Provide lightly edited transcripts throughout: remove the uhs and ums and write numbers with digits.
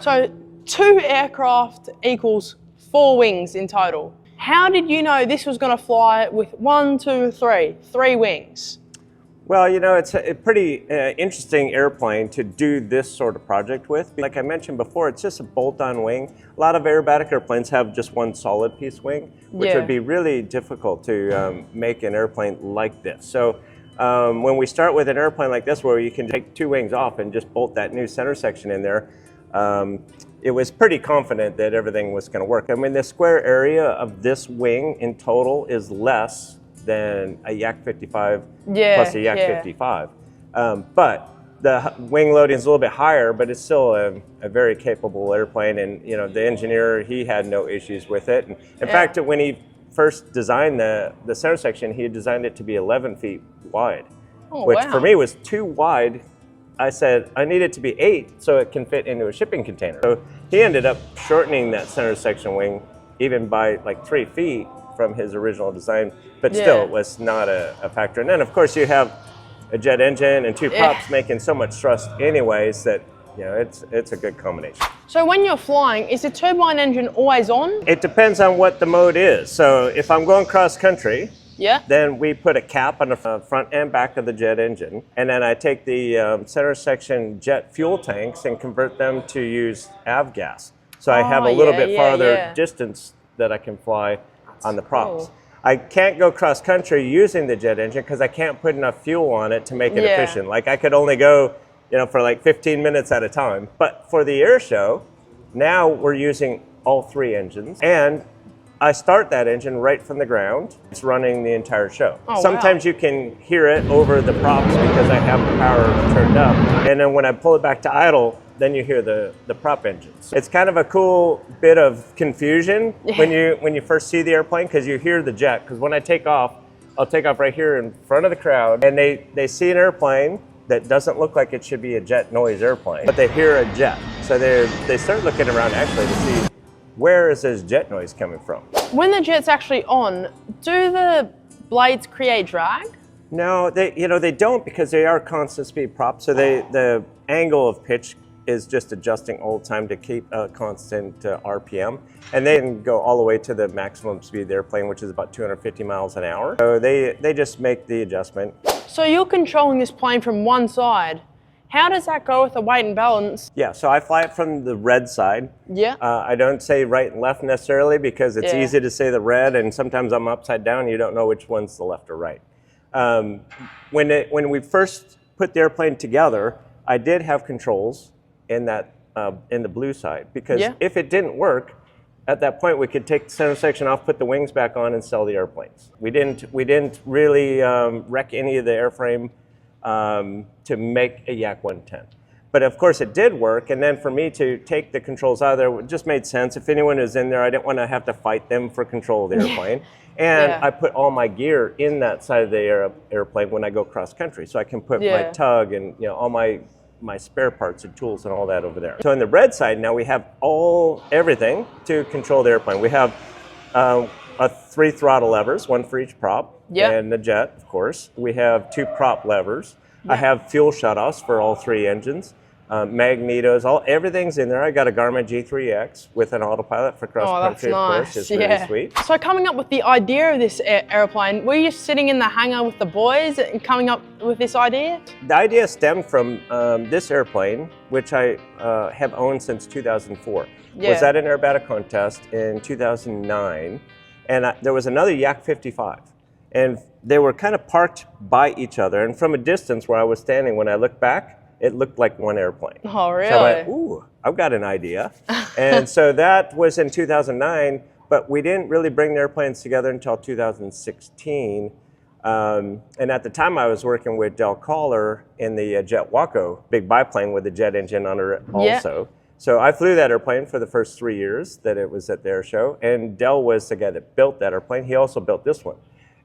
So 2 aircraft equals 4 wings in total. How did you know this was going to fly with 1, 2, 3 wings? Well, you know, it's a pretty interesting airplane to do this sort of project with. Like I mentioned before, it's just a bolt-on wing. A lot of aerobatic airplanes have just one solid piece wing, which would be really difficult to make an airplane like this. So when we start with an airplane like this, where you can take 2 wings off and just bolt that new center section in there, it was pretty confident that everything was going to work. I mean, the square area of this wing in total is less than a Yak 55 plus a Yak 55. But the wing loading is a little bit higher, but it's still a very capable airplane. And you know, the engineer, he had no issues with it. And in fact, when he first designed the center section, he had designed it to be 11 feet wide, which for me was too wide. I said, I need it to be 8 so it can fit into a shipping container. So he ended up shortening that center section wing even by like 3 feet from his original design, but still it was not a factor. And then of course you have a jet engine and 2 props making so much thrust anyways that, you know, it's a good combination. So when you're flying, is the turbine engine always on? It depends on what the mode is. So if I'm going cross country, then we put a cap on the front and back of the jet engine, and then I take the center section jet fuel tanks and convert them to use avgas. So I have a little bit farther distance that I can fly on the props. Cool. I can't go cross country using the jet engine because I can't put enough fuel on it to make it efficient. Like I could only go, you know, for like 15 minutes at a time. But for the air show, now we're using all 3 engines, and I start that engine right from the ground. It's running the entire show. Sometimes you can hear it over the props because I have the power turned up. And then when I pull it back to idle, then you hear the prop engines. It's kind of a cool bit of confusion when you first see the airplane, because you hear the jet. Because when I take off, I'll take off right here in front of the crowd, and they see an airplane that doesn't look like it should be a jet noise airplane, but they hear a jet. So they start looking around actually to see, where is this jet noise coming from? When the jet's actually on, do the blades create drag? No, they don't, because they are constant speed props. So the angle of pitch is just adjusting all the time to keep a constant RPM. And they can go all the way to the maximum speed of the airplane, which is about 250 miles an hour. So they just make the adjustment. So you're controlling this plane from one side. How does that go with the weight and balance? Yeah, so I fly it from the red side. I don't say right and left necessarily, because it's easy to say the red, and sometimes I'm upside down, you don't know which one's the left or right. When we first put the airplane together, I did have controls in that in the blue side, because if it didn't work, at that point we could take the center section off, put the wings back on, and sell the airplanes. We didn't really wreck any of the airframe to make a Yak 110. But of course it did work, and then for me to take the controls out of there, it just made sense. If anyone is in there, I didn't want to have to fight them for control of the airplane. And I put all my gear in that side of the airplane when I go cross country, so I can put my tug and all my spare parts and tools and all that over there. So on the red side now we have everything to control the airplane. We have 3 throttle levers, 1 for each prop, and the jet, of course. We have 2 prop levers. I have fuel shutoffs for all 3 engines, magnetos, everything's in there. I got a Garmin G3X with an autopilot for cross country, of course. It's really sweet. So coming up with the idea of this airplane, were you sitting in the hangar with the boys and coming up with this idea? The idea stemmed from this airplane, which I have owned since 2004. Was at an aerobatic contest in 2009. And there was another Yak 55, and they were kind of parked by each other. And from a distance where I was standing, when I looked back, it looked like one airplane. Oh, really? So I went, ooh, I've got an idea. And so that was in 2009, but we didn't really bring the airplanes together until 2016. And at the time I was working with Del Collar in the Jet Waco, big biplane with a jet engine under it also. So I flew that airplane for the first 3 years that it was at the air show, and Del was the guy that built that airplane. He also built this one.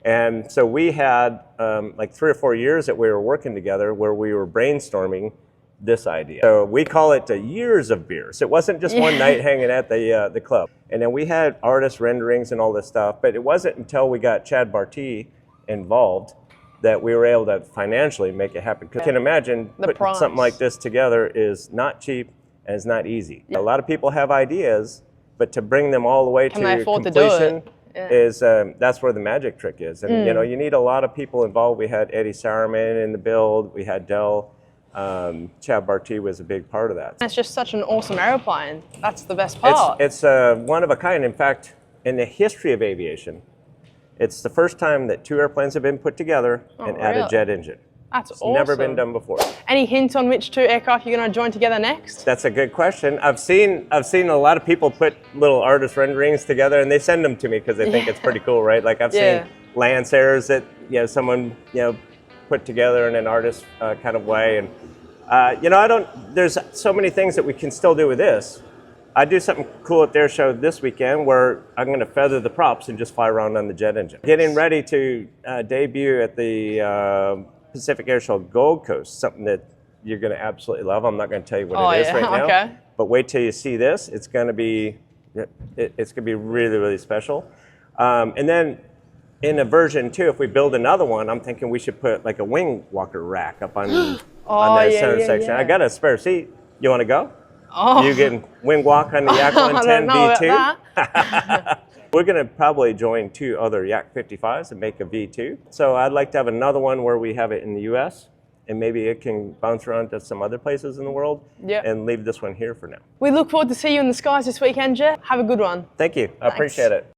And so we had like 3 or 4 years that we were working together where we were brainstorming this idea. So we call it years of beers. It wasn't just one night hanging at the club. And then we had artist renderings and all this stuff, but it wasn't until we got Chad Barty involved that we were able to financially make it happen. Because you can imagine putting something like this together is not cheap, and it's not easy. A lot of people have ideas, but to bring them all the way Can they to afford completion to do it? is that's where the magic trick is. And you know, you need a lot of people involved. We had Eddie Sauerman in the build. We had Dell. Chad Barty was a big part of that. It's just such an awesome aeroplane. That's the best part. It's one of a kind. In fact, in the history of aviation, it's the first time that two airplanes have been put together and add a jet engine. That's It's awesome. never been done before. Any hints on which two aircraft you're going to join together next? That's a good question. I've seen a lot of people put little artist renderings together, and they send them to me because they think it's pretty cool, right? Like I've seen Lance Airs that someone put together in an artist kind of way, and there's so many things that we can still do with this. I do something cool at the air show this weekend where I'm going to feather the props and just fly around on the jet engine. Getting ready to debut at the Pacific Airshow Gold Coast, something that you're going to absolutely love. I'm not going to tell you what it is right now, but wait till you see this. It's going to be really, really special. And then in a version 2, if we build another one, I'm thinking we should put like a wing walker rack up on that center section. I got a spare seat. You want to go? You can wing walk on the Yak 110 V2. We're going to probably join 2 other Yak 55s and make a V2. So I'd like to have another one where we have it in the US, and maybe it can bounce around to some other places in the world, and leave this one here for now. We look forward to see you in the skies this weekend, Jeff. Have a good one. Thank you. I appreciate it.